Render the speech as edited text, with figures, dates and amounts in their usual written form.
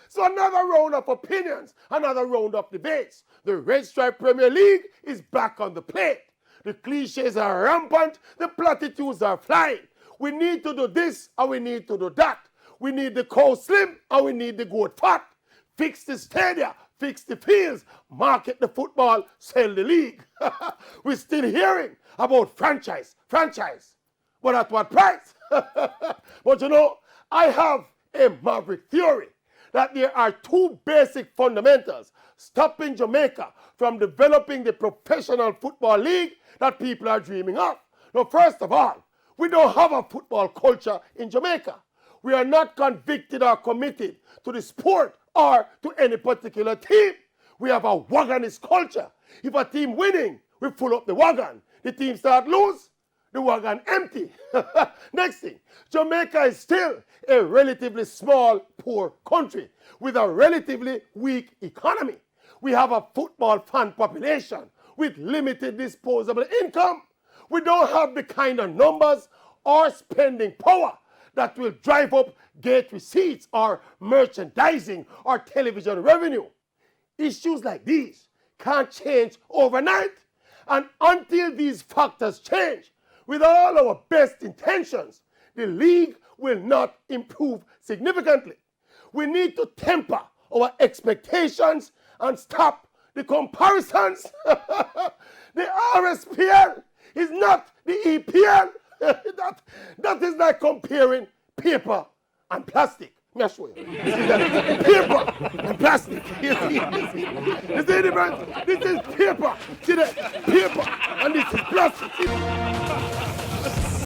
So another round of opinions, another round of debates. The Red Stripe Premier League is back on the plate. The cliches are rampant, the platitudes are flying. We need to do this and we need to do that. We need the cow slim and we need the goat fat. Fix the stadia, fix the fields, market the football, sell the league. We're still hearing about franchise. But at what price? But you know, I have a maverick theory that there are two basic fundamentals stopping Jamaica from developing the professional football league that people are dreaming of. Now, first of all, we don't have a football culture in Jamaica. We are not convicted or committed to the sport or to any particular team. We have a wagonist culture. If a team winning, we full up the wagon. The team start lose, the wagon empty. Next thing, Jamaica is still a relatively small, poor country with a relatively weak economy. We have a football fan population with limited disposable income. We don't have the kind of numbers or spending power that will drive up gate receipts or merchandising or television revenue. Issues like these can't change overnight. And until these factors change, with all our best intentions, the league will not improve significantly. We need to temper our expectations and stop the comparisons. The RSPL is not the EPL. that is like comparing paper and plastic. Let me show you. Paper and plastic. You see the difference? This is paper. See that? Paper and this is plastic.